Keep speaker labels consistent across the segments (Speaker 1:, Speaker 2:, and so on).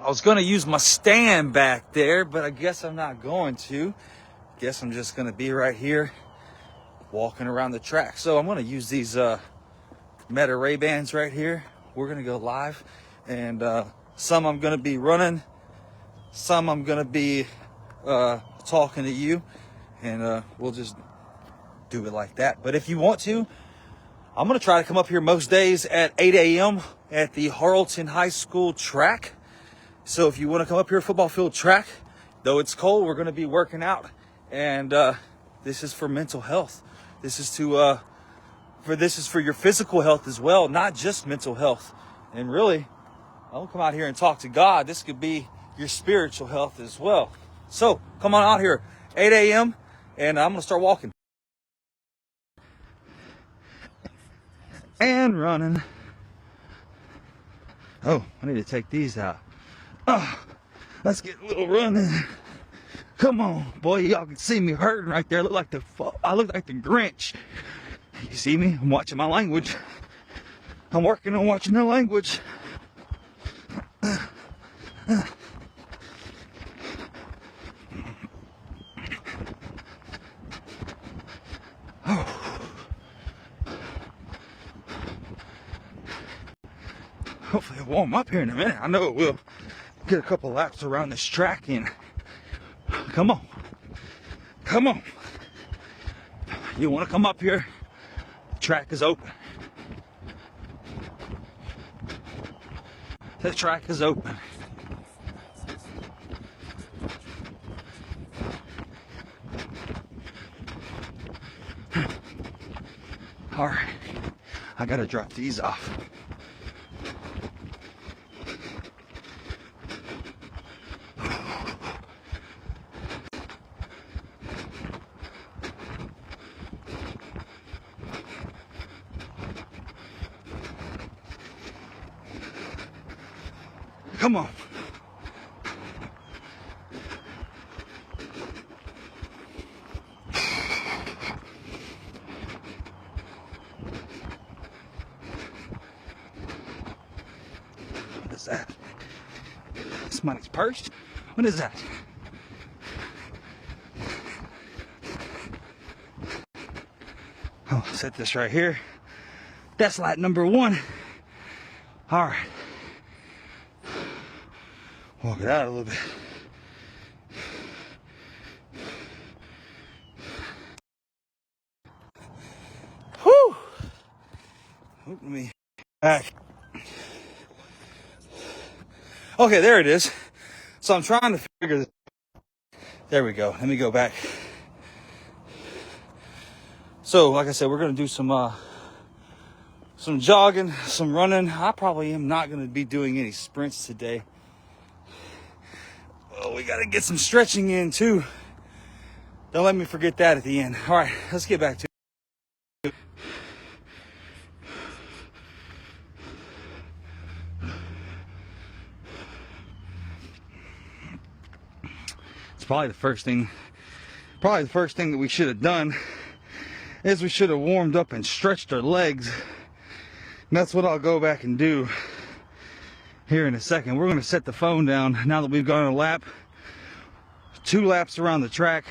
Speaker 1: I was going to use my stand back there, but I guess I'm not going to. Guess I'm just going to be right here walking around the track. So I'm going to use these Meta Ray-Bans right here. We're going to go live, and some I'm going to be running, some I'm going to be talking to you, and we'll just do it like that. But if you want to, I'm going to try to come up here most days at 8 a.m. at the Harleton High School track. So if you want to come up here, football field track, though it's cold, we're going to be working out. And this is for mental health. This is for your physical health as well, not just mental health. And really, I don't come out here and talk to God. This could be your spiritual health as well. So come on out here, 8 a.m. and I'm going to start walking. And running. Oh, I need to take these out. Oh, let's get a little running. Come on, boy, y'all can see me hurting right there. I look like the Grinch. You see me? I'm watching my language. I'm working on watching the language. Oh. Hopefully it'll warm up here in a minute. I know it will. Get a couple laps around this track and come on. Come on. You want to come up here? The track is open. The track is open. All right. I got to drop these off. Come on. What is that? Somebody's purse? What is that? Oh, set this right here. That's light number 1. All right. Walk it out a little bit. Whew! Let me back. Okay, there it is. So I'm trying to figure this. There we go. Let me go back. So, like I said, we're gonna do some jogging, some running. I probably am not gonna be doing any sprints today. Oh, we got to get some stretching in too. Don't let me forget that at the end. All right, let's get back to it. It's probably the first thing that we should have done is we should have warmed up and stretched our legs. And that's what I'll go back and do here in a second. We're going to set the phone down now that we've gone a lap, 2 laps around the track.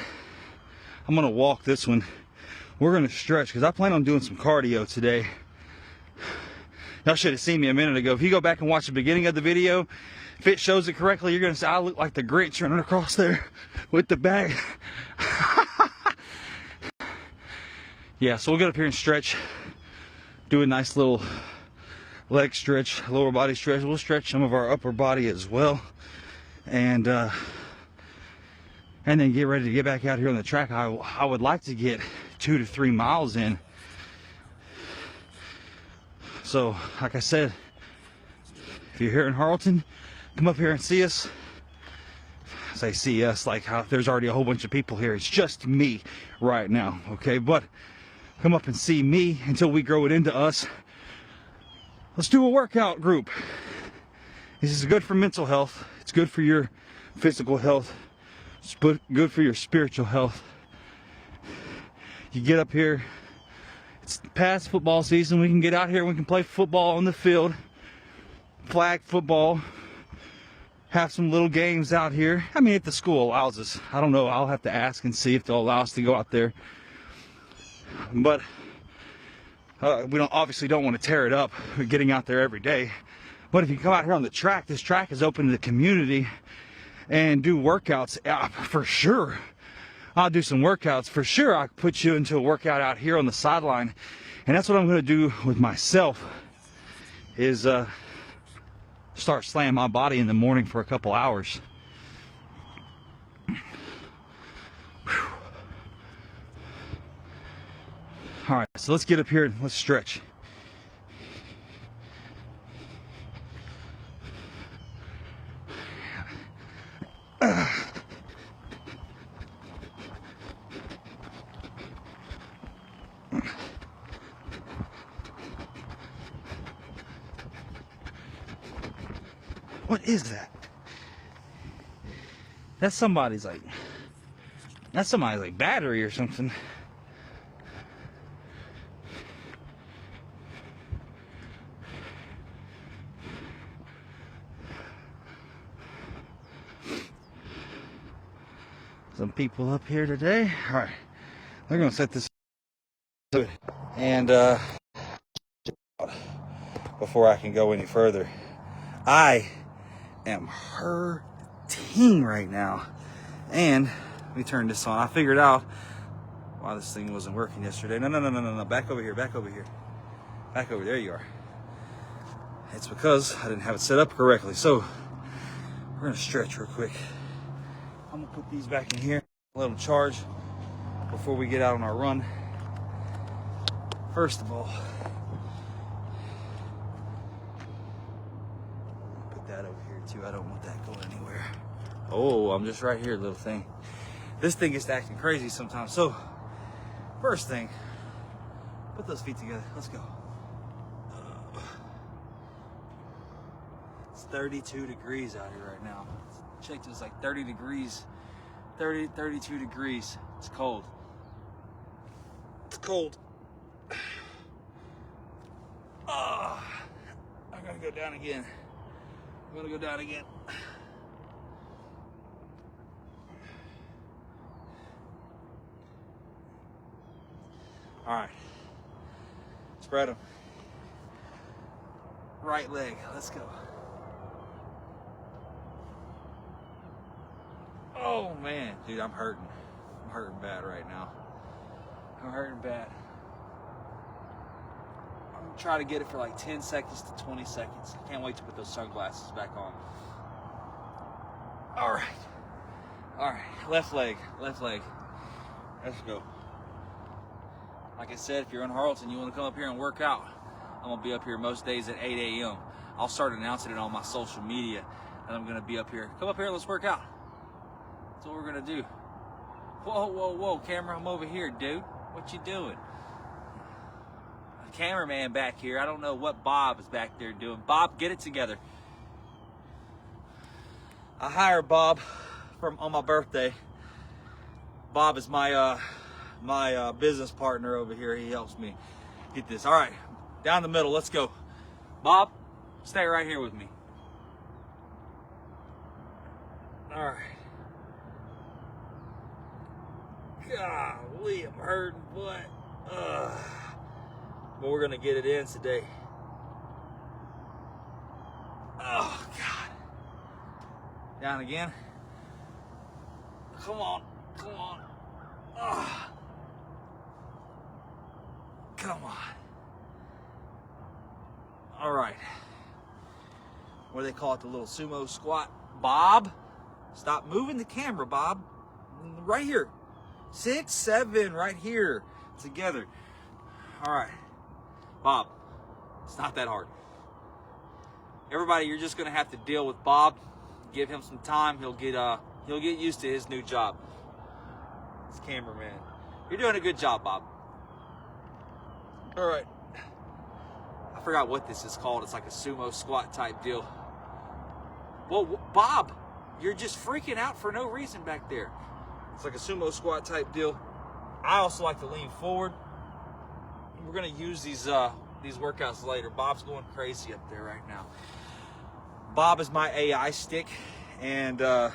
Speaker 1: I'm going to walk this one. We're going to stretch because I plan on doing some cardio today. Y'all should have seen me a minute ago. If you go back and watch the beginning of the video, if it shows it correctly, you're going to say I look like the Grinch running across there with the bag. Yeah, so we'll get up here and stretch, do a nice little leg stretch, lower body stretch. We'll stretch some of our upper body as well, and then get ready to get back out here on the track. I would like to get 2 to 3 miles in. So, like I said, if you're here in Harleton, come up here and see us. I say see us like how there's already a whole bunch of people here. It's just me right now, okay? But come up and see me until we grow it into us. Let's do a workout group. This is good for mental health. It's good for your physical health. It's good for your spiritual health. You get up here, it's past football season. We can get out here, we can play football on the field, flag football, have some little games out here. I mean, if the school allows us. I don't know. I'll have to ask and see if they'll allow us to go out there. But we obviously don't want to tear it up getting out there every day. But if you come out here on the track, this track is open to the community and do workouts. For sure, I'll do some workouts. For sure, I'll put you into a workout out here on the sideline. And that's what I'm going to do with myself, is start slamming my body in the morning for a couple hours. All right, so let's get up here and let's stretch. What is that? That's somebody's like battery or something. Some people up here today. All right, they're gonna set this up and before I can go any further, I am hurting right now. And let me turn this on. I figured out why this thing wasn't working yesterday. No. Back over here. Back over here. Back over there. You are. It's because I didn't have it set up correctly. So we're gonna stretch real quick. I'm gonna put these back in here, let them charge before we get out on our run. First of all, put that over here too. I don't want that going anywhere. Oh, I'm just right here, little thing. This thing gets acting crazy sometimes. So, first thing, put those feet together. Let's go. It's 32 degrees out here right now. Checked, it was like 30 degrees. 32 degrees. It's cold. It's cold. I'm gonna go down again. I'm gonna go down again. All right. Spread them. Right leg. Let's go. Oh man, dude, I'm hurting. I'm hurting bad right now. I'm hurting bad. I'm gonna try to get it for like 10 seconds to 20 seconds. I can't wait to put those sunglasses back on. All right. All right, left leg, left leg. Let's go. Like I said, if you're in Harleton, you want to come up here and work out, I'm gonna be up here most days at 8 a.m. I'll start announcing it on my social media that I'm gonna be up here. Come up here, let's work out. That's what we're gonna do. Whoa, camera, I'm over here, dude. What you doing? A cameraman back here. I don't know what Bob is back there doing. Bob, get it together. I hired Bob on my birthday. Bob is my business partner over here. He helps me get this. All right, down the middle. Let's go. Bob, stay right here with me. All right. Golly, I'm hurting, but we're gonna get it in today. Oh God. Down again. Come on. Come on. All right. What do they call it? The little sumo squat. Bob, stop moving the camera, Bob. Right here. 6, 7, right here. Together. All right. Bob, it's not that hard. Everybody, you're just gonna have to deal with Bob. Give him some time. He'll get used to his new job. It's cameraman. You're doing a good job, Bob. All right. I forgot what this is called. It's like a sumo squat type deal. Well, Bob, you're just freaking out for no reason back there. It's like a sumo squat type deal. I also like to lean forward. We're gonna use these workouts later. Bob's going crazy up there right now. Bob is my AI stick, and I'm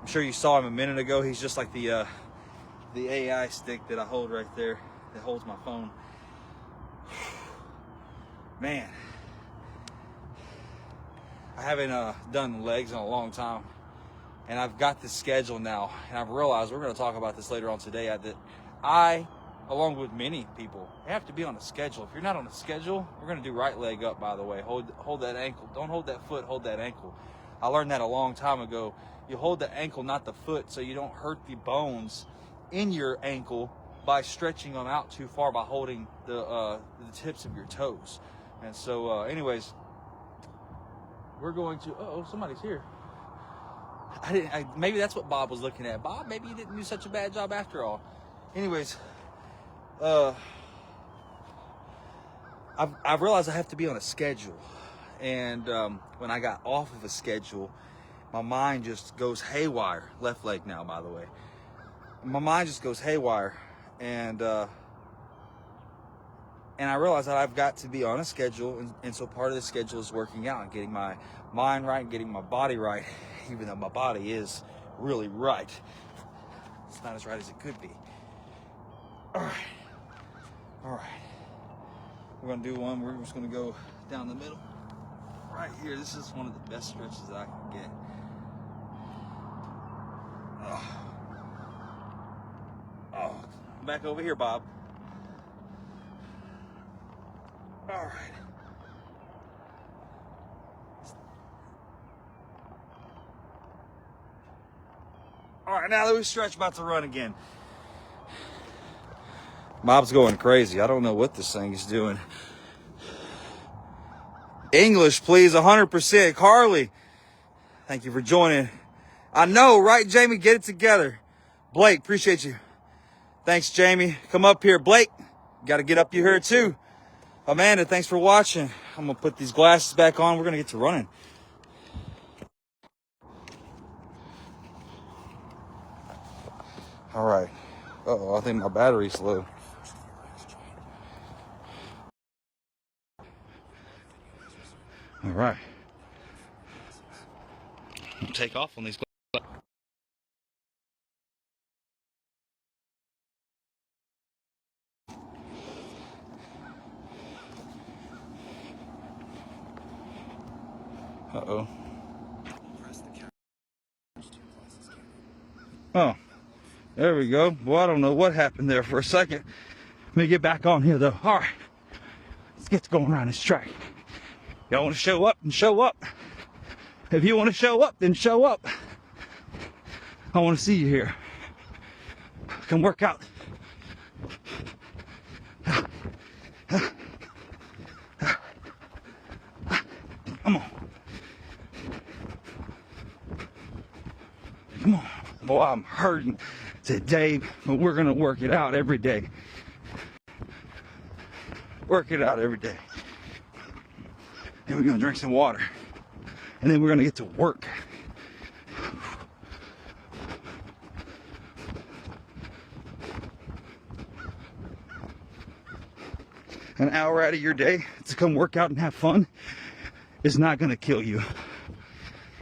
Speaker 1: sure you saw him a minute ago. He's just like the AI stick that I hold right there that holds my phone. Man, I haven't done legs in a long time, and I've got this schedule now, and I've realized, we're going to talk about this later on today, that I, along with many people, have to be on a schedule. If you're not on a schedule, we're going to do right leg up, by the way. Hold that ankle. Don't hold that foot, hold that ankle. I learned that a long time ago. You hold the ankle, not the foot, so you don't hurt the bones in your ankle by stretching them out too far by holding the tips of your toes. And so, anyways, we're going to, uh-oh, somebody's here. Maybe that's what Bob was looking at. Bob, maybe you didn't do such a bad job after all. Anyways, I've realized I have to be on a schedule. And when I got off of a schedule, my mind just goes haywire. Left leg now, by the way. My mind just goes haywire. And I realized that I've got to be on a schedule. And so part of the schedule is working out and getting my mind right and getting my body right, even though my body is really right. It's not as right as it could be. All right. We're gonna do one. We're just gonna go down the middle, right here. This is one of the best stretches that I can get. Back over here, Bob. All right. All right, now that we stretch, about to run again. Bob's going crazy. I don't know what this thing is doing. English, please, 100%. Carly, thank you for joining. I know, right, Jamie? Get it together. Blake, appreciate you. Thanks, Jamie. Come up here. Blake, got to get up here too. Amanda, thanks for watching. I'm going to put these glasses back on. We're going to get to running. All right. Uh-oh, I think my battery's low. All right. I'll take off on these glasses. Uh-oh. Oh, there we go. Well, I don't know what happened there for a second. Let me get back on here, though. All right. Let's get going around this track. Y'all want to show up, and show up. If you want to show up, then show up. I want to see you here. Come work out. Come on. Come on. Boy, I'm hurting today, but we're going to work it out every day. Work it out every day. Then we're going to drink some water. And then we're going to get to work. An hour out of your day to come work out and have fun is not going to kill you.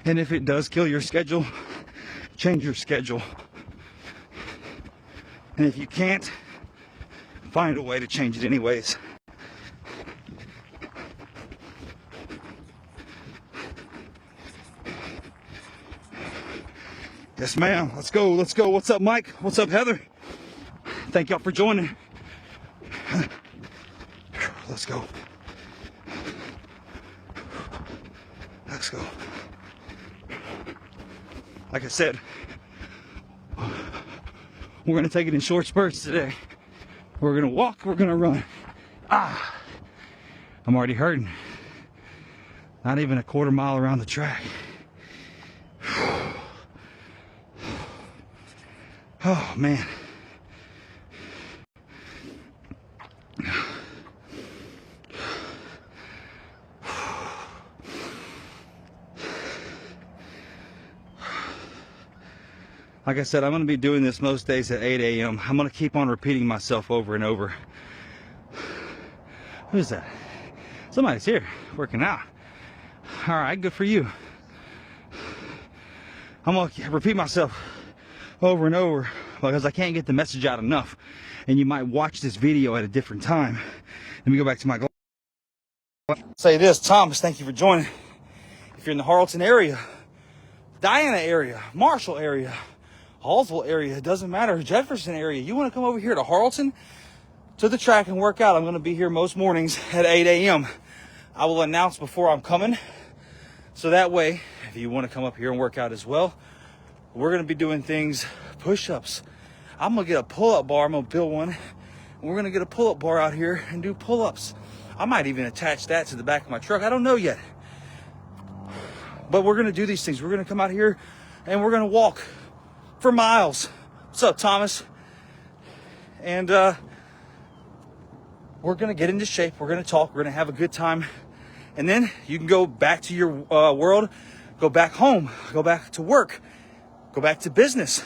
Speaker 1: And if it does kill your schedule, change your schedule. And if you can't, find a way to change it anyways. Yes, ma'am. Let's go. Let's go. What's up, Mike? What's up, Heather? Thank y'all for joining. Let's go. Let's go. Like I said, we're going to take it in short spurts today. We're going to walk. We're going to run. I'm already hurting. Not even a quarter mile around the track. Oh, man. Like I said, I'm going to be doing this most days at 8 a.m. I'm going to keep on repeating myself over and over. Who's that? Somebody's here working out. All right, good for you. I'm gonna repeat myself over and over because I can't get the message out enough. And you might watch this video at a different time. Let me go back to my say this. Thomas, thank you for joining. If you're in the Harleton area, Diana area, Marshall area, Hallsville area, it doesn't matter, Jefferson area, you want to come over here to Harleton to the track and work out. I'm going to be here most mornings at 8 a.m. I will announce before I'm coming, so that way if you want to come up here and work out as well, we're going to be doing things, push-ups. I'm going to get a pull-up bar. I'm going to build one, and we're going to get a pull-up bar out here and do pull-ups. I might even attach that to the back of my truck. I don't know yet. But we're going to do these things. We're going to come out here and we're going to walk for miles. What's up, Thomas? And we're going to get into shape. We're going to talk. We're going to have a good time. And then you can go back to your world, go back home, go back to work, go back to business,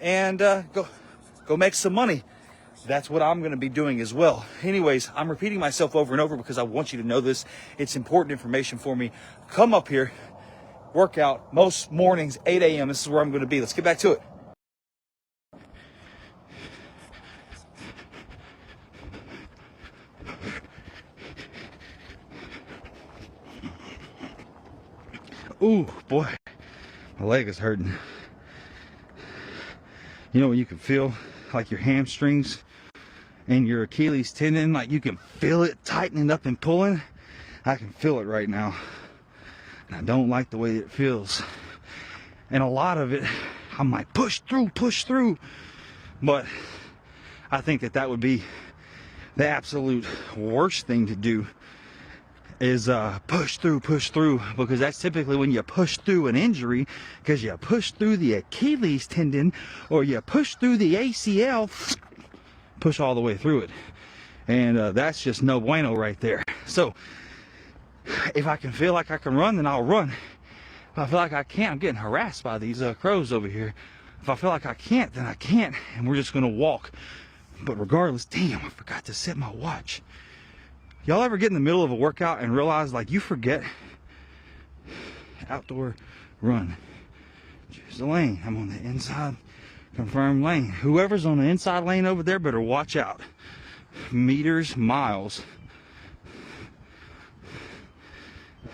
Speaker 1: and go make some money. That's what I'm going to be doing as well. Anyways, I'm repeating myself over and over because I want you to know this. It's important information for me. Come up here, work out most mornings, 8 a.m. This is where I'm going to be. Let's get back to it. Ooh, boy, my leg is hurting. You know when you can feel like your hamstrings and your Achilles tendon, like you can feel it tightening up and pulling? I can feel it right now. And I don't like the way it feels. And a lot of it, I might push through. But I think that would be the absolute worst thing to do, is push through, because that's typically when you push through an injury, because you push through the Achilles tendon or you push through the ACL, push all the way through it, and that's just no bueno right there. So if I can feel like I can run, then I'll run. If I feel like I can't, I'm getting harassed by these crows over here. If I feel like I can't, then I can't, and we're just gonna walk. But regardless, damn, I forgot to set my watch. Y'all ever get in the middle of a workout and realize like you forget? Outdoor run. Choose the lane. I'm on the inside confirmed lane. Whoever's on the inside lane over there better watch out. Meters, miles.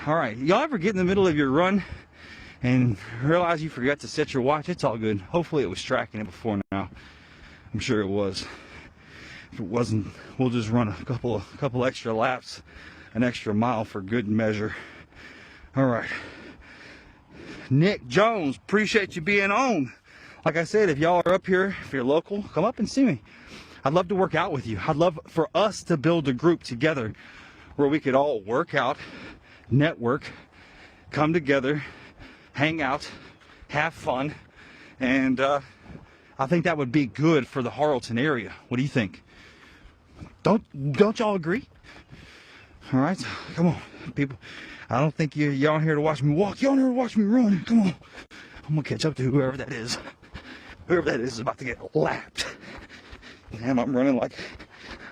Speaker 1: All right, y'all ever get in the middle of your run and realize you forgot to set your watch? It's all good. Hopefully it was tracking it before now. I'm sure it was. If it wasn't, we'll just run a couple extra laps, an extra mile for good measure. All right. Nick Jones, appreciate you being on. Like I said, if y'all are up here, if you're local, come up and see me. I'd love to work out with you. I'd love for us to build a group together where we could all work out, network, come together, hang out, have fun, and I think that would be good for the Harleton area. What do you think? Don't y'all agree? All right, come on, people. I don't think y'all on here to watch me walk. Y'all on here to watch me run. Come on. I'm gonna catch up to whoever that is. Whoever that is about to get lapped. Damn, I'm running like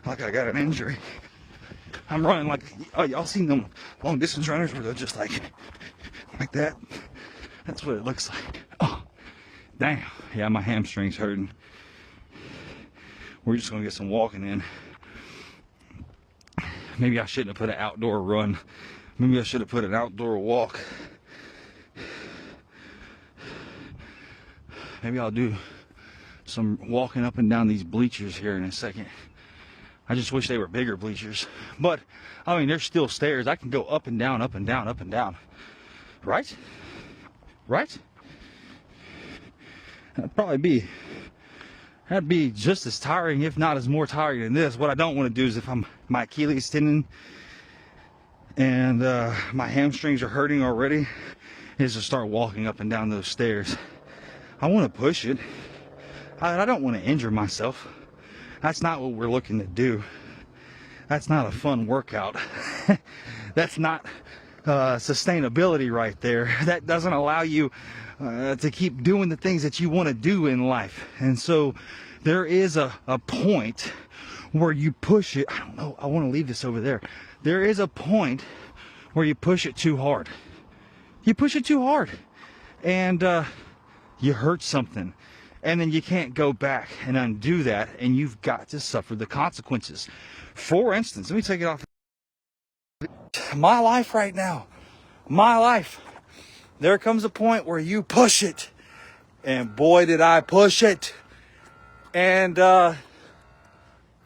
Speaker 1: I got an injury. I'm running like, oh, y'all seen them long distance runners where they're just like that? That's what it looks like. Oh, damn. Yeah, my hamstring's hurting. We're just gonna get some walking in. Maybe I shouldn't have put an outdoor run. Maybe I should have put an outdoor walk. Maybe I'll do some walking up and down these bleachers here in a second. I just wish they were bigger bleachers. But, I mean, there's still stairs. I can go up and down, up and down, up and down. Right? Right? That'd be just as tiring, if not as more tiring than this. What I don't want to do is, if my Achilles tendon and my hamstrings are hurting already, is to start walking up and down those stairs. I want to push it. I don't want to injure myself. That's not what we're looking to do. That's not a fun workout. That's not sustainability right there. That doesn't allow you to keep doing the things that you want to do in life. And so there is a point where you push it. I don't know, I want to leave this over there. There is a point where you push it too hard. You push it too hard. And You hurt something, and then you can't go back and undo that, and you've got to suffer the consequences. For instance, let me take it off. My life right now, my life, there comes a point where you push it, and boy did I push it, and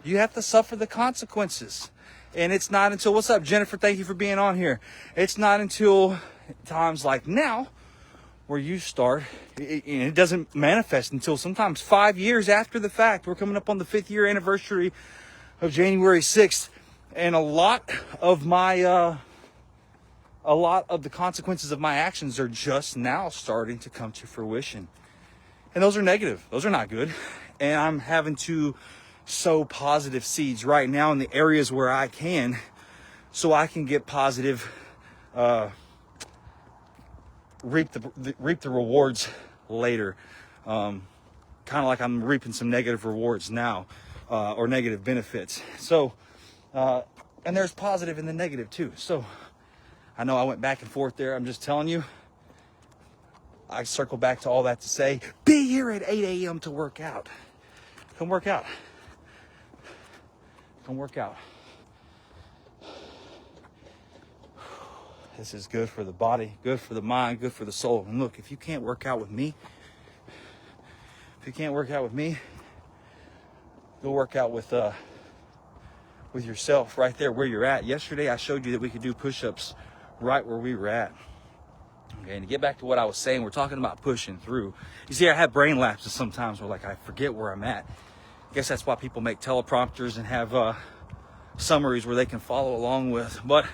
Speaker 1: you have to suffer the consequences. And it's not until, what's up, Jennifer? Thank you for being on here. It's not until times like now where you start, it doesn't manifest until sometimes 5 years after the fact. We're coming up on the 5th year anniversary of January 6th. And a lot of the consequences of my actions are just now starting to come to fruition. And those are negative. Those are not good. And I'm having to sow positive seeds right now in the areas where I can, so I can get positive, reap the rewards later. Kind of like I'm reaping some negative rewards now, or negative benefits. So, and there's positive in the negative too. So I know I went back and forth there. I'm just telling you, I circle back to all that to say, be here at 8 a.m. to work out. Come work out. Come work out. This is good for the body, good for the mind, good for the soul. And look, if you can't work out with me, go work out with yourself right there where you're at. Yesterday, I showed you that we could do push-ups right where we were at. Okay, and to get back to what I was saying, we're talking about pushing through. You see, I have brain lapses sometimes where, like, I forget where I'm at. I guess that's why people make teleprompters and have summaries where they can follow along with. But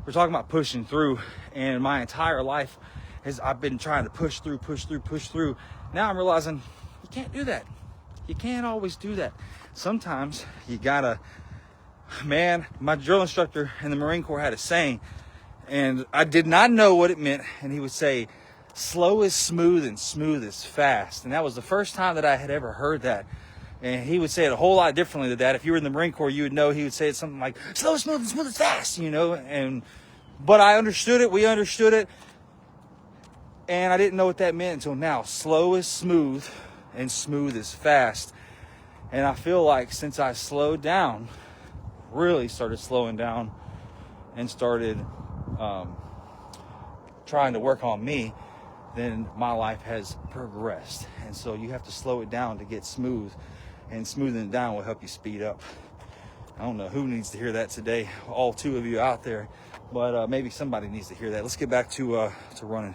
Speaker 1: we're talking about pushing through, and my entire life I've been trying to push through. Now I'm realizing you can't do that. You can't always do that. Sometimes you gotta, man, my drill instructor in the Marine Corps had a saying, and I did not know what it meant, and he would say, slow is smooth and smooth is fast. And that was the first time that I had ever heard that. And he would say it a whole lot differently than that. If you were in the Marine Corps, you would know he would say it something like, slow is smooth and smooth is fast, you know. But I understood it, we understood it, and I didn't know what that meant until now. Slow is smooth and smooth is fast. And I feel like since I slowed down, really started slowing down and started trying to work on me, then my life has progressed. And so you have to slow it down to get smooth, and smoothing it down will help you speed up. I don't know who needs to hear that today, all two of you out there, but maybe somebody needs to hear that. Let's get back to running.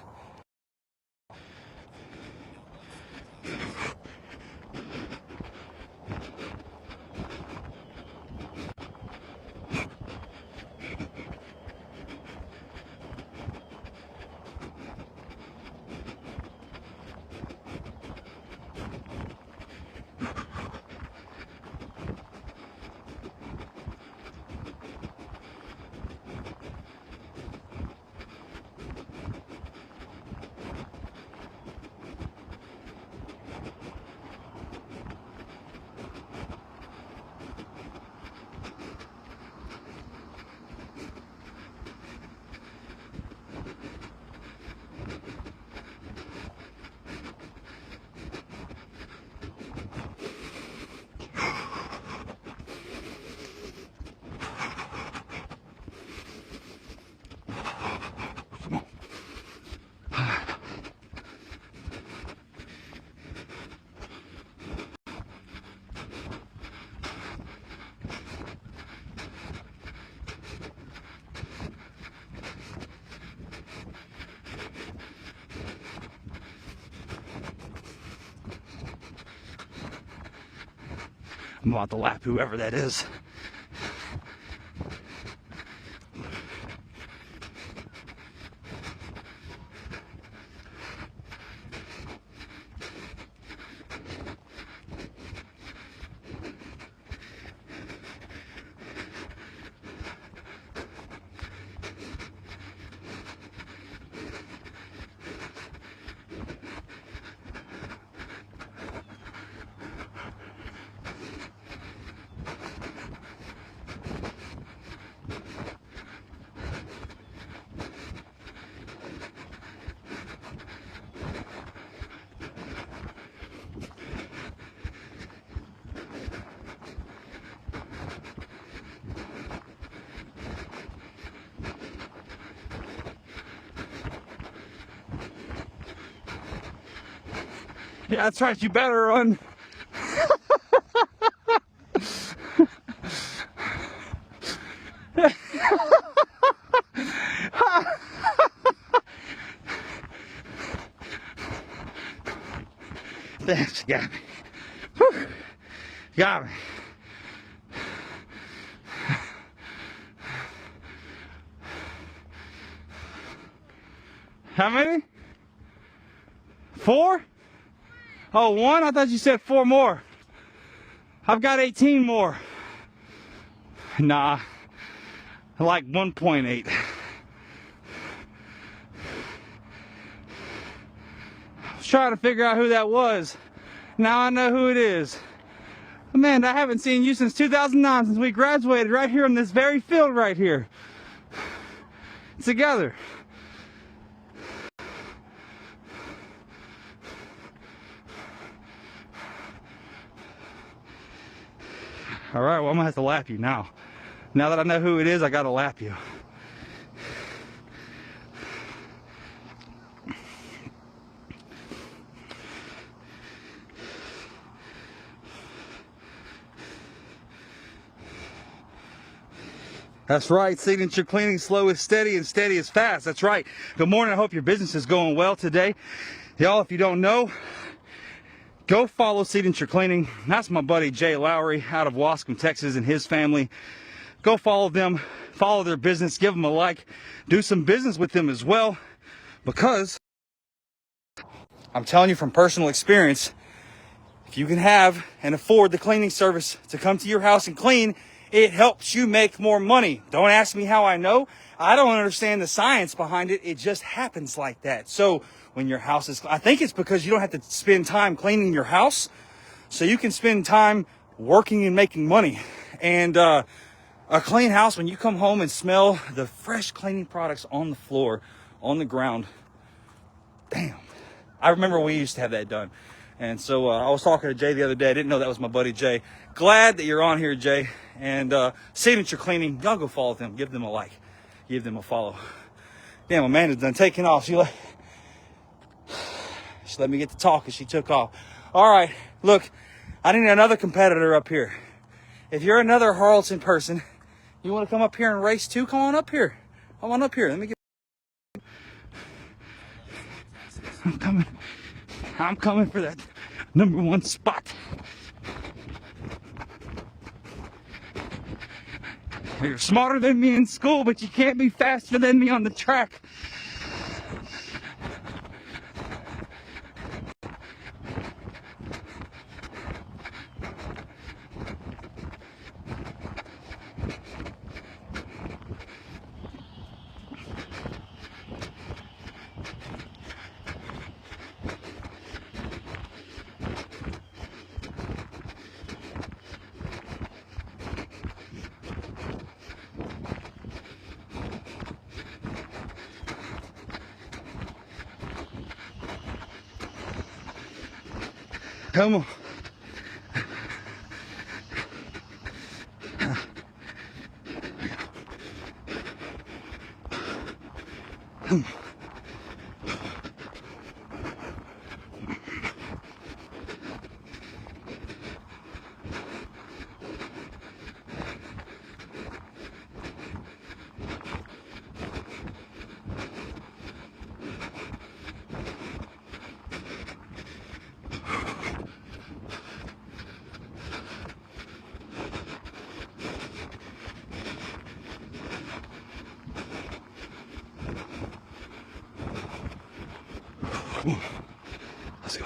Speaker 1: I'm about to lap whoever that is. Yeah, that's right. You better run. Damn, she got me. Whew. Got me. How many? 4? Oh, 1? I thought you said 4 more. I've got 18 more. Nah, like 1.8. I was trying to figure out who that was. Now I know who it is. Amanda, I haven't seen you since 2009, since we graduated right here in this very field right here. Together. All right, well, I'm gonna have to lap you now. Now that I know who it is, I gotta lap you. That's right, signature cleaning, slow is steady and steady is fast. That's right. Good morning, I hope your business is going well today. Y'all, if you don't know, go follow Signature Cleaning. That's my buddy Jay Lowry out of Wascom, Texas, and his family. Go follow them, follow their business, give them a like, do some business with them as well, because I'm telling you from personal experience, if you can have and afford the cleaning service to come to your house and clean, it helps you make more money. Don't ask me how I know. I don't understand the science behind it. It just happens like that. So when your house is, I think it's because you don't have to spend time cleaning your house, so you can spend time working and making money. And a clean house, when you come home and smell the fresh cleaning products on the floor, on the ground, damn. I remember we used to have that done. And so I was talking to Jay the other day. I didn't know that was my buddy Jay. Glad that you're on here, Jay. And Signature Cleaning, y'all go follow them. Give them a like. Give them a follow. Damn, Amanda's done taking off. She let me get to talking. She took off. All right, look, I need another competitor up here. If you're another Harleton person, you want to come up here and race too? Come on up here. Come on up here. Let me get. I'm coming. I'm coming for that #1 spot. You're smarter than me in school, but you can't be faster than me on the track. Come on. Let's go.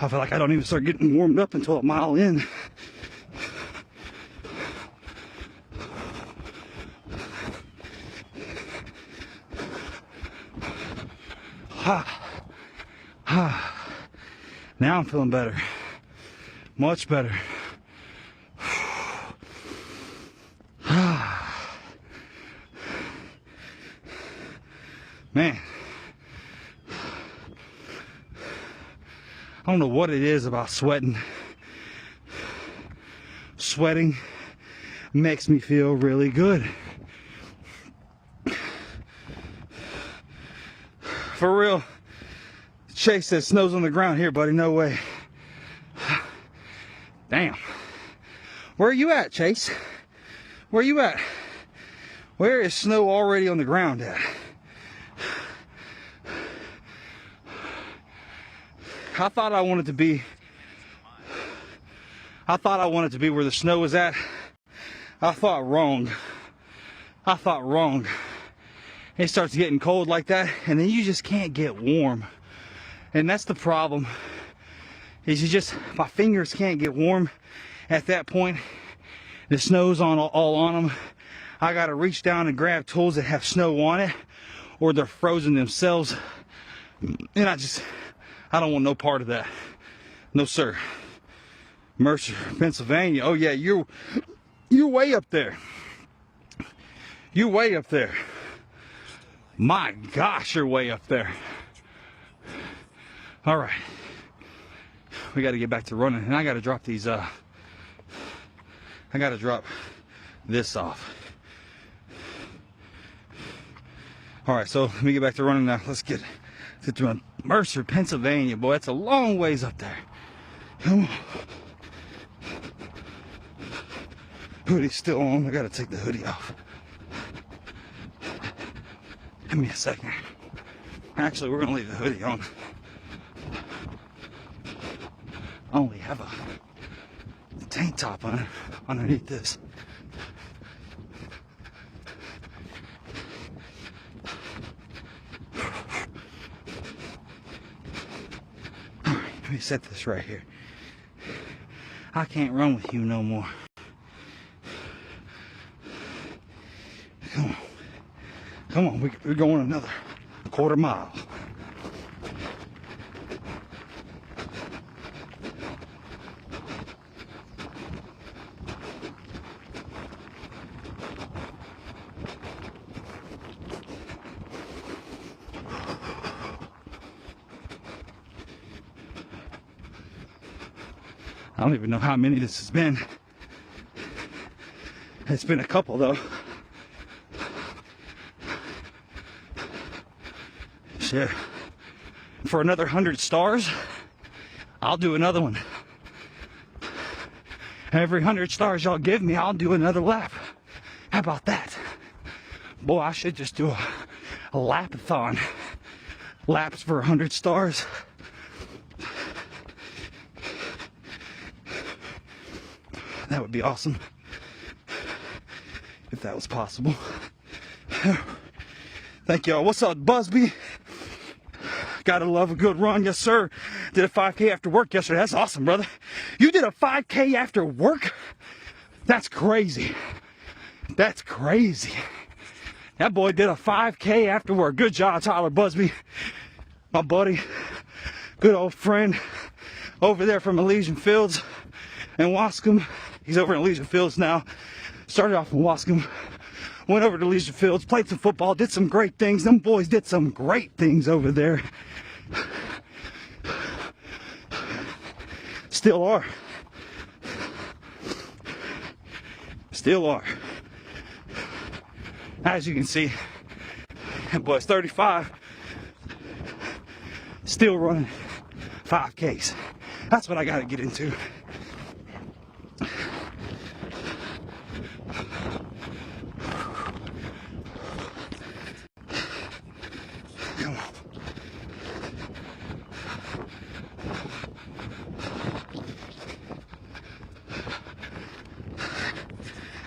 Speaker 1: I feel like I don't even start getting warmed up until a mile in. Now I'm feeling better. Much better. Man, I don't know what it is about sweating. Sweating makes me feel really good. For real. Chase says snow's on the ground here, buddy. No way. Damn. Where are you at, Chase? Where are you at? Where is snow already on the ground at? I thought I wanted to be where the snow was at. I thought wrong. It starts getting cold like that, and then you just can't get warm. And that's the problem. Is my fingers can't get warm at that point. The snow's all on them. I gotta reach down and grab tools that have snow on it, or they're frozen themselves. And I don't want no part of that. No, sir. Mercer, Pennsylvania. Oh yeah, you're way up there. You're way up there. My gosh, you're way up there. All right. We got to get back to running, and I got to drop these. I got to drop this off. All right, so let me get back to running now. Let's get to Mercer, Pennsylvania. Boy, that's a long ways up there. Come on. Hoodie's still on. I got to take the hoodie off. Give me a second. Actually, we're going to leave the hoodie on. I only have a tank top on underneath this. All right, let me set this right here. I can't run with you no more. Come on, we're going another quarter mile. I don't even know how many this has been. It's been a couple though. Shit. For another 100 stars, I'll do another one. Every 100 stars y'all give me, I'll do another lap. How about that? Boy, I should just do a lapathon. Laps for 100 stars. That would be awesome. If that was possible. Thank y'all. What's up, Busby? Gotta love a good run. Yes, sir. Did a 5K after work yesterday. That's awesome, brother. You did a 5K after work? That's crazy. That's crazy. That boy did a 5K after work. Good job, Tyler Busby. My buddy. Good old friend over there from Elysian Fields in Wascom. He's over in Elysian Fields now. Started off in Wascom. Went over to Elysian Fields, played some football, did some great things. Them boys did some great things over there. Still are. Still are. As you can see, that boy's 35. Still running 5Ks. That's what I gotta get into.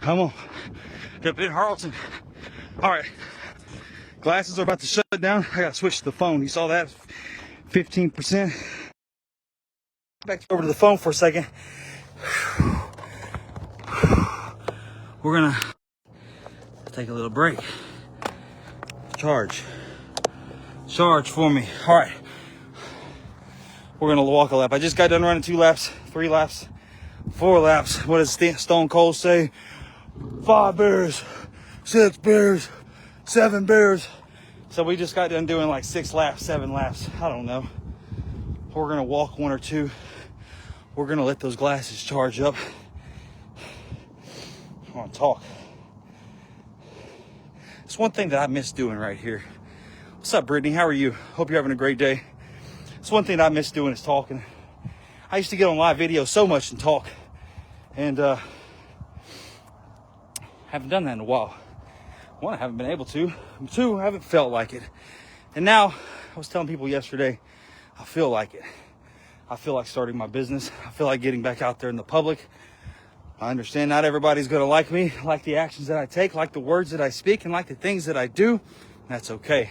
Speaker 1: Come on. Up in Harleton. All right. Glasses are about to shut down. I gotta switch to the phone. You saw that? 15%. Back over to the phone for a second. We're gonna take a little break. Charge for me. All right. We're gonna walk a lap. I just got done running 2 laps, 3 laps, 4 laps. What does Stone Cold say? 5 beers, 6 beers, 7 beers. So we just got done doing like 6 laps, 7 laps. I don't know. We're gonna walk one or two. We're gonna let those glasses charge up. I wanna talk. It's one thing that I miss doing right here. What's up, Brittany? How are you? Hope you're having a great day. It's one thing that I miss doing is talking. I used to get on live video so much and talk. And haven't done that in a while. One, I haven't been able to. Two, I haven't felt like it. And now, I was telling people yesterday, I feel like it. I feel like starting my business. I feel like getting back out there in the public. I understand not everybody's going to like me, like the actions that I take, like the words that I speak, and like the things that I do. That's okay.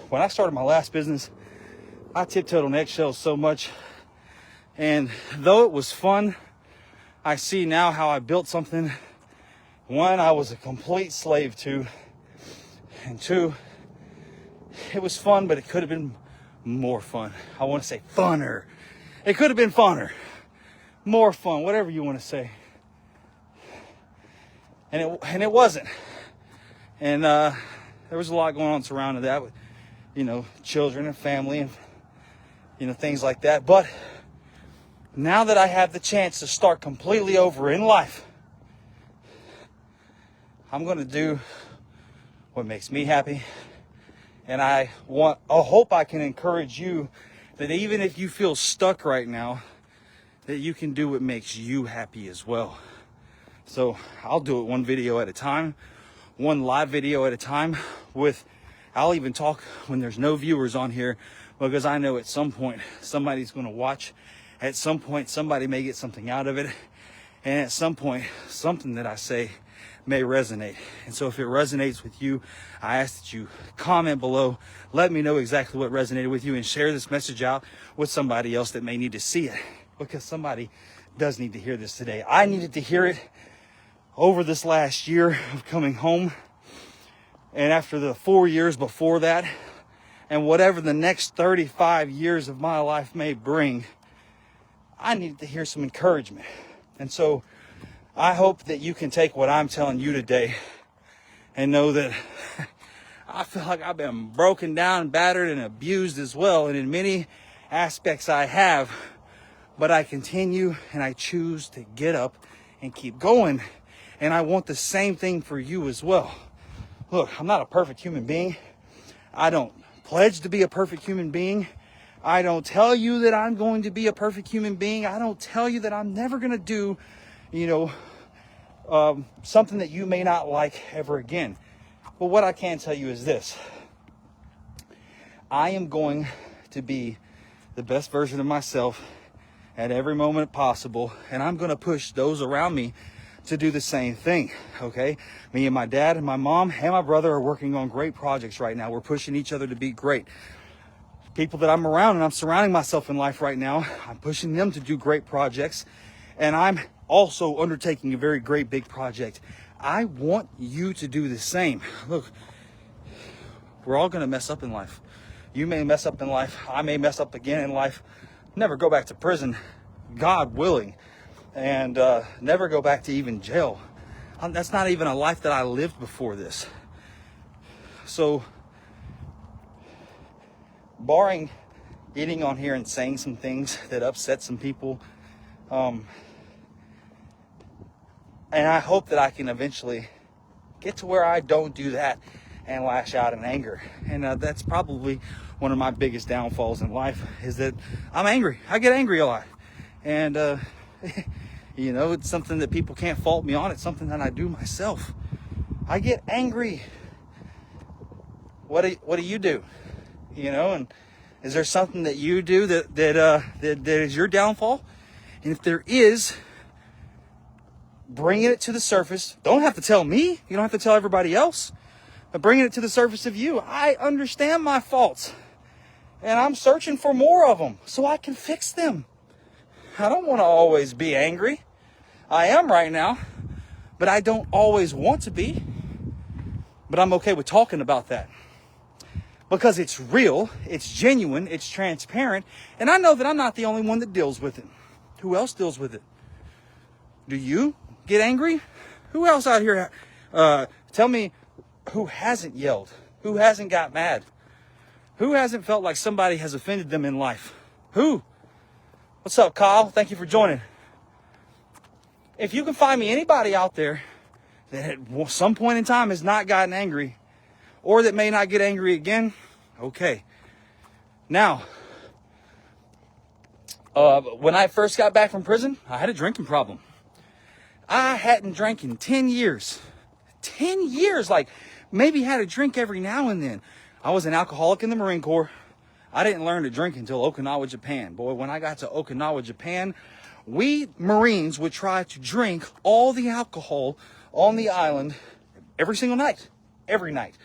Speaker 1: When I started my last business, I tiptoed on eggshells so much. And though it was fun, I see now how I built something, one, I was a complete slave to, and two, it was fun, but it could have been more fun. I want to say funner. It could have been funner. More fun, whatever you want to say. And it wasn't. And there was a lot going on surrounding that with, children and family and, things like that. But now that I have the chance to start completely over in life, I'm going to do what makes me happy. And I hope I can encourage you that even if you feel stuck right now, that you can do what makes you happy as well. So I'll do it one video at a time, one live video at a time. I'll even talk when there's no viewers on here, because I know at some point somebody's going to watch. At some point somebody may get something out of it. And at some point something that I say may resonate. And so if it resonates with you, I ask that you comment below, let me know exactly what resonated with you, and share this message out with somebody else that may need to see it, because somebody does need to hear this today. I needed to hear it over this last year of coming home, and after the 4 years before that, and whatever the next 35 years of my life may bring. I needed to hear some encouragement. And so I hope that you can take what I'm telling you today and know that I feel like I've been broken down, battered, and abused as well. And in many aspects I have, but I continue and I choose to get up and keep going. And I want the same thing for you as well. Look, I'm not a perfect human being. I don't pledge to be a perfect human being. I don't tell you that I'm going to be a perfect human being. I don't tell you that I'm never going to do, something that you may not like ever again. But what I can tell you is this. I am going to be the best version of myself at every moment possible. And I'm going to push those around me to do the same thing. Okay? Me and my dad and my mom and my brother are working on great projects right now. We're pushing each other to be great. People that I'm around and I'm surrounding myself in life right now, I'm pushing them to do great projects. And I'm also undertaking a very great big project. I want you to do the same. Look, we're all going to mess up in life. You may mess up in life. I may mess up again in life. Never go back to prison, God willing. And never go back to even jail. That's not even a life that I lived before this. So, barring getting on here and saying some things that upset some people, and I hope that I can eventually get to where I don't do that and lash out in anger. And that's probably one of my biggest downfalls in life, is that I'm angry. I get angry a lot. And, it's something that people can't fault me on. It's something that I do myself. I get angry. What do you do? And is there something that you do that is your downfall? And if there is, bringing it to the surface. Don't have to tell me. You don't have to tell everybody else. But bringing it to the surface of you. I understand my faults. And I'm searching for more of them so I can fix them. I don't want to always be angry. I am right now. But I don't always want to be. But I'm okay with talking about that. Because it's real, it's genuine, it's transparent. And I know that I'm not the only one that deals with it. Who else deals with it? Do you get angry? Who else out here? Tell me who hasn't yelled, who hasn't got mad, Who hasn't felt like somebody has offended them in life? Who? What's up, Kyle? Thank you for joining. If you can find me anybody out there that at some point in time has not gotten angry, or that may not get angry again, okay. Now, when I first got back from prison, I had a drinking problem. I hadn't drank in 10 years. 10 years, like maybe had a drink every now and then. I was an alcoholic in the Marine Corps. I didn't learn to drink until Okinawa, Japan. Boy, when I got to Okinawa, Japan, we Marines would try to drink all the alcohol on the island every single night. Every night.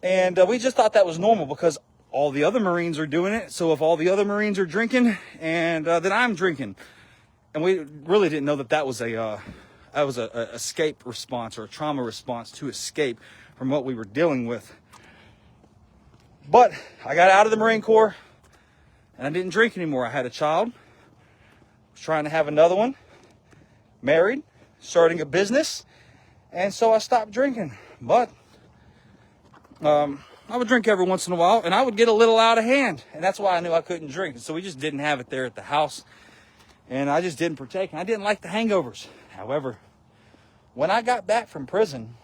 Speaker 1: And we just thought that was normal because all the other Marines are doing it. So if all the other Marines are drinking, and then I'm drinking. And we really didn't know that was a escape response or a trauma response to escape from what we were dealing with. But I got out of the Marine Corps and I didn't drink anymore. I had a child, was trying to have another one, married, starting a business, and so I stopped drinking. But I would drink every once in a while, and I would get a little out of hand, and that's why I knew I couldn't drink. So we just didn't have it there at the house, and I just didn't partake, and I didn't like the hangovers. However, when I got back from prison,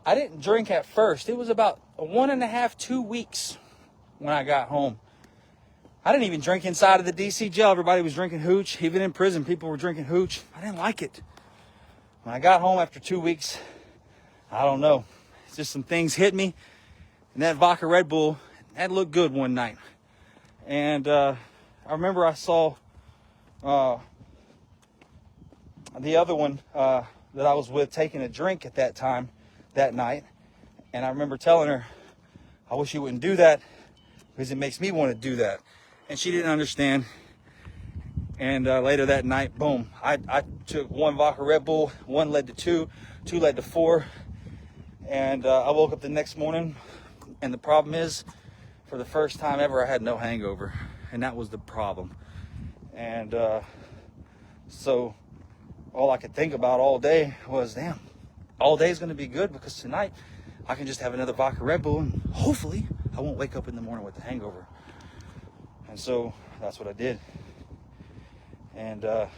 Speaker 1: I didn't drink at first. It was about 1.5, 2 weeks when I got home. I didn't even drink inside of the DC jail. Everybody was drinking hooch. Even in prison, people were drinking hooch. I didn't like it. When I got home after 2 weeks, I don't know. It's just some things hit me. And that vodka Red Bull, that looked good one night. And I remember I saw the other one that I was with taking a drink at that time, that night. And I remember telling her, I wish you wouldn't do that because it makes me want to do that. And she didn't understand. And later that night, boom, I took one vodka Red Bull, one led to two led to four. And I woke up the next morning, and the problem is, for the first time ever, I had no hangover. And that was the problem. And so all I could think about all day was, damn, all day is going to be good because tonight I can just have another vodka Red Bull and hopefully I won't wake up in the morning with a hangover. And so that's what I did. And I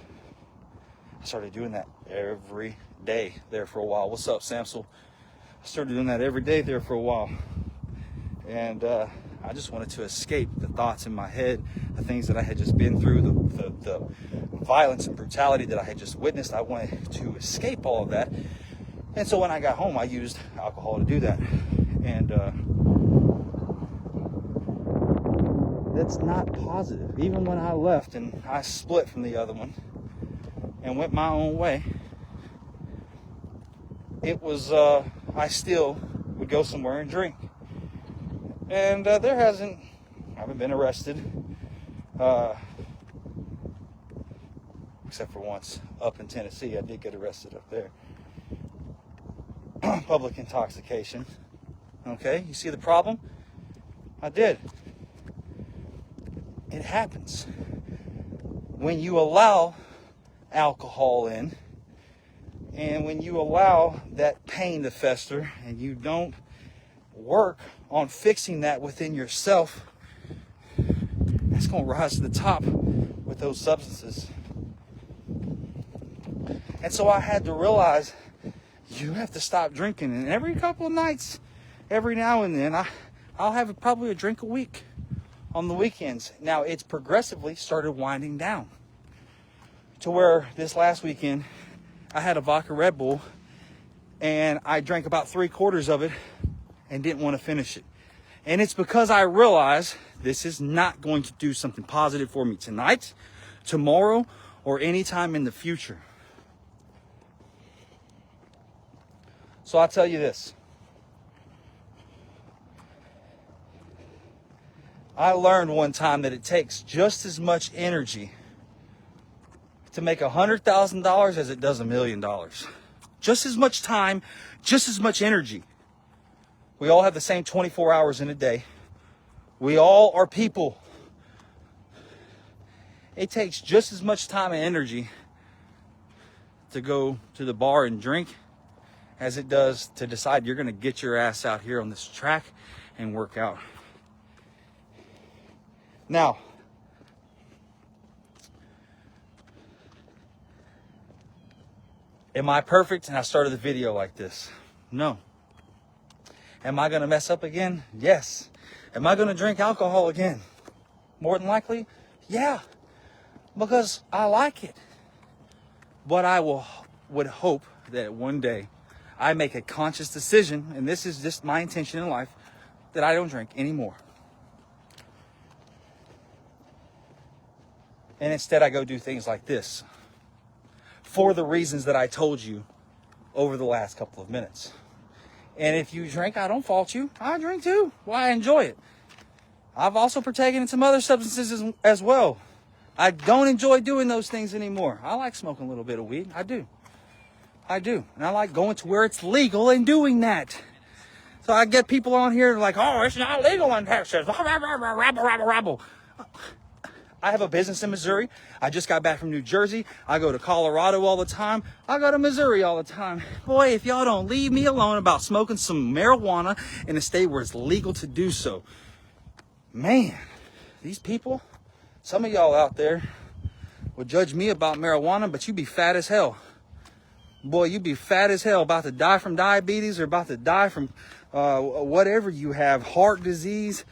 Speaker 1: started doing that every day there for a while. What's up, Samsel? I started doing that every day there for a while. And I just wanted to escape the thoughts in my head, the things that I had just been through, the violence and brutality that I had just witnessed. I wanted to escape all of that. And so when I got home, I used alcohol to do that. And that's not positive. Even when I left and I split from the other one and went my own way, it was, I still would go somewhere and drink. And I haven't been arrested, except for once up in Tennessee. I did get arrested up there. Public intoxication. Okay, you see the problem? I did. It happens. When you allow alcohol in, and when you allow that pain to fester, and you don't work on fixing that within yourself, that's going to rise to the top with those substances. And so I had to realize you have to stop drinking. And every couple of nights, every now and then, I'll have probably a drink a week on the weekends. Now, it's progressively started winding down to where this last weekend, I had a vodka Red Bull and I drank about 3/4 of it and didn't want to finish it. And it's because I realized this is not going to do something positive for me tonight, tomorrow, or anytime in the future. So I'll tell you this. I learned one time that it takes just as much energy to make $100,000 as it does $1 million. Just as much time, just as much energy. We all have the same 24 hours in a day. We all are people. It takes just as much time and energy to go to the bar and drink as it does to decide you're going to get your ass out here on this track and work out. Now, am I perfect? And I started the video like this? No. Am I going to mess up again? Yes. Am I going to drink alcohol again? More than likely, yeah. Because I like it. But I would hope that one day I make a conscious decision, and this is just my intention in life, that I don't drink anymore. And instead I go do things like this. For the reasons that I told you over the last couple of minutes. And if you drink, I don't fault you. I drink too. Well, I enjoy it. I've also partaken in some other substances as well. I don't enjoy doing those things anymore. I like smoking a little bit of weed. I do. And I like going to where it's legal and doing that. So I get people on here like, oh, it's not legal in Texas. Rabble. I have a business in Missouri. I just got back from New Jersey. I go to Colorado all the time. I go to Missouri all the time. Boy, if y'all don't leave me alone about smoking some marijuana in a state where it's legal to do so. Man, these people, some of y'all out there would judge me about marijuana, but you be fat as hell. Boy, you be fat as hell, about to die from diabetes or about to die from whatever you have, heart disease.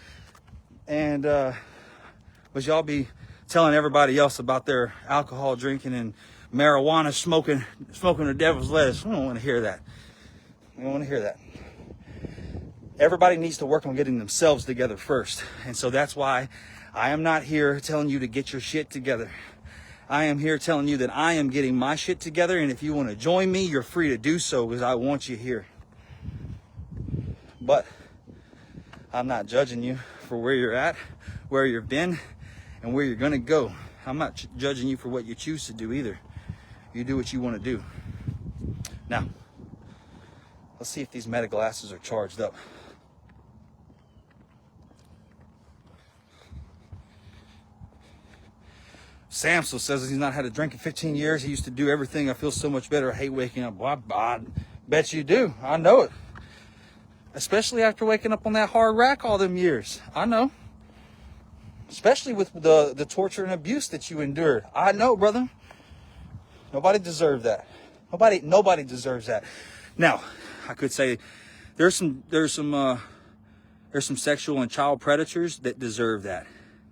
Speaker 1: And, but y'all be telling everybody else about their alcohol drinking and marijuana smoking the devil's lettuce. We don't want to hear that. We don't want to hear that. Everybody needs to work on getting themselves together first. And so that's why I am not here telling you to get your shit together. I am here telling you that I am getting my shit together. And if you want to join me, you're free to do so because I want you here. But I'm not judging you for where you're at, where you've been, and where you're going to go. I'm not judging you for what you choose to do either. You do what you want to do. Now, let's see if these Meta glasses are charged up. Sam still says he's not had a drink in 15 years. He used to do everything. I feel so much better. I hate waking up. Well, I bet you do. I know it. Especially after waking up on that hard rack all them years. I know. Especially with the torture and abuse that you endured. I know, brother. Nobody deserved that. Nobody deserves that. Now, I could say there's some sexual and child predators that deserve that.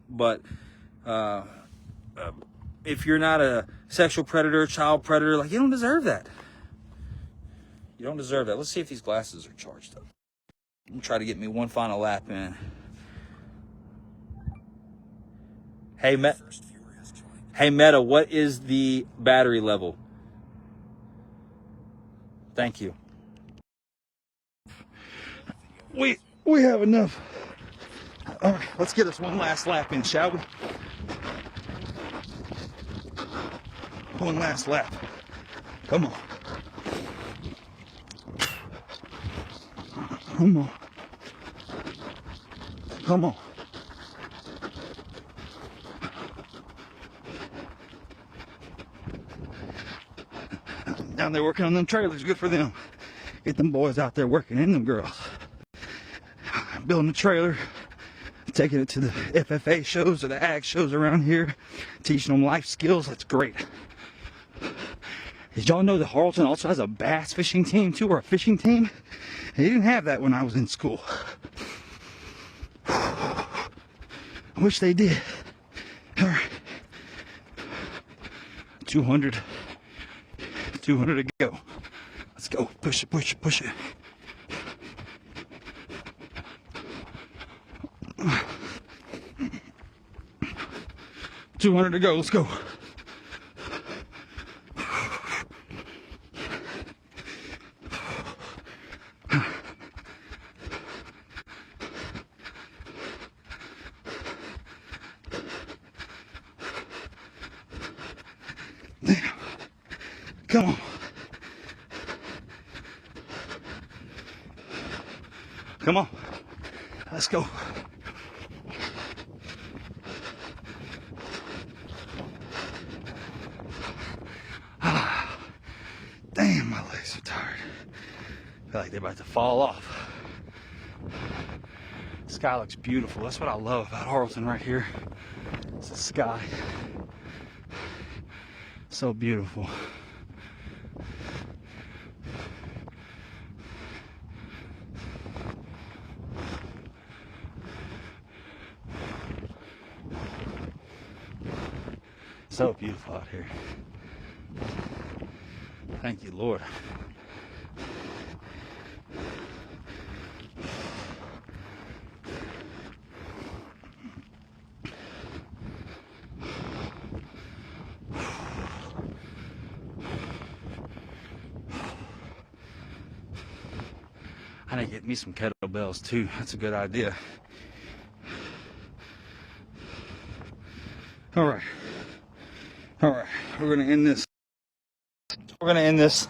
Speaker 1: But if you're not a sexual predator, child predator, like, you don't deserve that. You don't deserve that. Let's see if these glasses are charged up. I'm gonna try to get me one final lap in. Hey, Meta, what is the battery level? Thank you. We have enough. All right, let's get us one last lap in, shall we? One last lap. Come on. Come on. Come on. Down there working on them trailers, good for them. Get them boys out there working and them girls. Building a trailer, taking it to the FFA shows or the ag shows around here, teaching them life skills. That's great. Did y'all know that Harleton also has a bass fishing team too, or a fishing team? They didn't have that when I was in school. I wish they did. All right. 200 to go. Let's go. Push it, push it, push it. $200 to go. Let's go. Damn. Come on. Come on. Let's go. Damn, my legs are tired. feel like they're about to fall off. The sky looks beautiful. That's what I love about Harleton right here. It's the sky. So beautiful. So beautiful out here. Thank you, Lord. I need to get me some kettlebells too. That's a good idea. All right. We're gonna end this.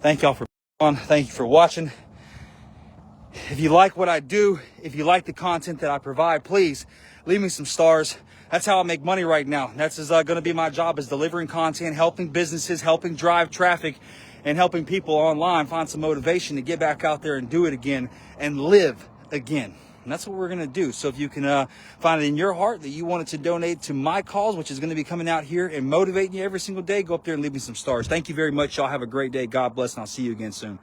Speaker 1: Thank y'all for on. Thank you for watching. If you like what I do, if you like the content that I provide, please leave me some stars. That's how I make money right now. That's going to be my job, is delivering content, helping businesses, helping drive traffic, and helping people online find some motivation to get back out there and do it again and live again. And that's what we're going to do. So if you can find it in your heart that you wanted to donate to my cause, which is going to be coming out here and motivating you every single day, go up there and leave me some stars. Thank you very much. Y'all have a great day. God bless, and I'll see you again soon.